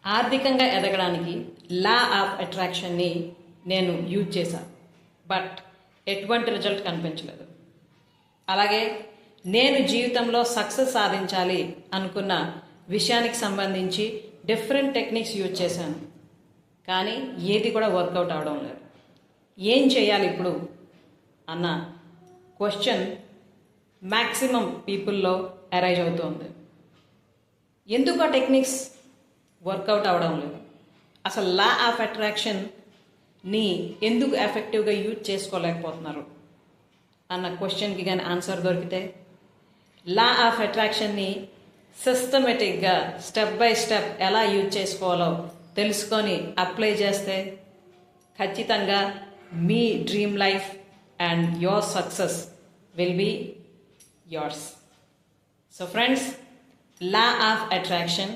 ఆర్థికంగా ఎదగడానికి లా ఆఫ్ అట్రాక్షన్ని నేను యూజ్ చేశాను, బట్ ఎటువంటి రిజల్ట్ కనిపించలేదు. అలాగే నేను జీవితంలో సక్సెస్ సాధించాలి అనుకున్న విషయానికి సంబంధించి డిఫరెంట్ టెక్నిక్స్ యూజ్ చేశాను, కానీ ఏది కూడా వర్కౌట్ అవడం లేదు. ఏం చేయాలి ఇప్పుడు అన్న క్వశ్చన్ మ్యాక్సిమం పీపుల్లో అరైజ్ అవుతుంది. ఎందుకు ఆ టెక్నిక్స్ వర్కౌట్ అవడం లేదు? అసలు లా ఆఫ్ అట్రాక్షన్ని ఎందుకు ఎఫెక్టివ్గా యూజ్ చేసుకోలేకపోతున్నారు అన్న క్వశ్చన్కి కానీ ఆన్సర్ దొరికితే, లా ఆఫ్ అట్రాక్షన్ని సిస్టమేటిక్గా స్టెప్ బై స్టెప్ ఎలా యూజ్ చేసుకోవాలో తెలుసుకొని అప్లై చేస్తే ఖచ్చితంగా మీ dream life and your success will be yours. So friends, law of attraction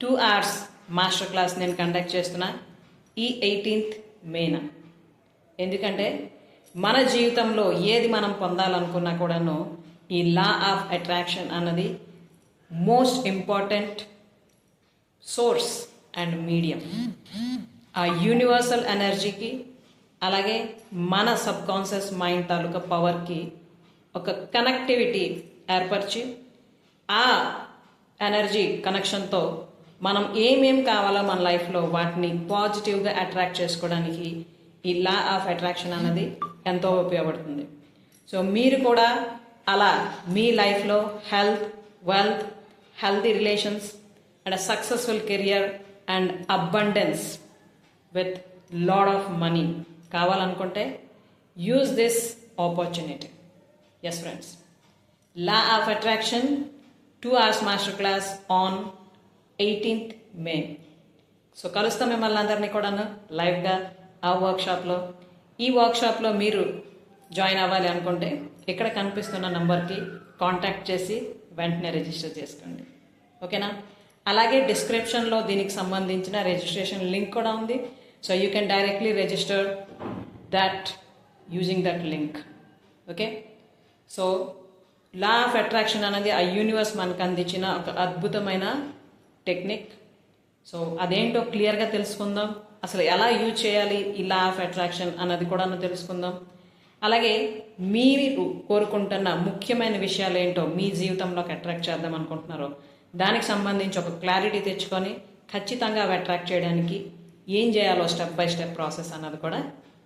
2 hours master class నేను కండక్ట్ చేస్తున్నా ఈ 18th మేన. ఎందుకంటే మన జీవితంలో ఏది మనం పొందాలనుకున్నా కూడాను ఈ లా ఆఫ్ అట్రాక్షన్ అన్నది most important source and medium. ఆ యూనివర్సల్ ఎనర్జీకి అలాగే మన సబ్ కాన్షియస్ మైండ్ తాలూకా పవర్కి ఒక కనెక్టివిటీ ఏర్పరిచి ఆ ఎనర్జీ కనెక్షన్తో మనం ఏమేం కావాలో మన లైఫ్లో వాటిని పాజిటివ్గా అట్రాక్ట్ చేసుకోవడానికి ఈ లా ఆఫ్ అట్రాక్షన్ అన్నది ఎంతో ఉపయోగపడుతుంది. సో మీరు కూడా అలా మీ లైఫ్లో health, wealth, healthy relations and successful career and abundance with lot of money కావాలనుకుంటే use this opportunity. Yes friends, Law of Attraction 2 hours masterclass on 18th May. So కలుస్తాం మిమ్మల్ని అందరినీ కూడాను లైవ్గా ఆ వర్క్షాప్లో. ఈ వర్క్షాప్లో మీరు జాయిన్ అవ్వాలి అనుకుంటే ఇక్కడ కనిపిస్తున్న నంబర్కి కాంటాక్ట్ చేసి వెంటనే రిజిస్టర్ చేసుకోండి, ఓకేనా? అలాగే డిస్క్రిప్షన్లో దీనికి సంబంధించిన రిజిస్ట్రేషన్ లింక్ కూడా ఉంది. So you can directly register that using that link, okay? So law of attraction అనేది ఆ యూనివర్స్ మనకు అందించిన ఒక అద్భుతమైన టెక్నిక్. సో అదేంటో క్లియర్గా తెలుసుకుందాం. అసలు ఎలా యూజ్ చేయాలి ఈ లా ఆఫ్ అట్రాక్షన్ అన్నది కూడా తెలుసుకుందాం. అలాగే మీరు కోరుకుంటున్న ముఖ్యమైన విషయాలు ఏంటో మీ జీవితంలోకి అట్రాక్ట్ చేద్దాం అనుకుంటున్నారో దానికి సంబంధించి ఒక క్లారిటీ తెచ్చుకొని ఖచ్చితంగా అవి అట్రాక్ట్ చేయడానికి ఏం చేయాలో స్టెప్ బై స్టెప్ ప్రాసెస్ అన్నది కూడా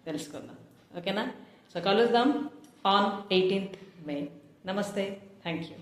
తెలుసుకుందాం, ఓకేనా? సో కలుద్దాం on 18th May. Namaste. Thank you.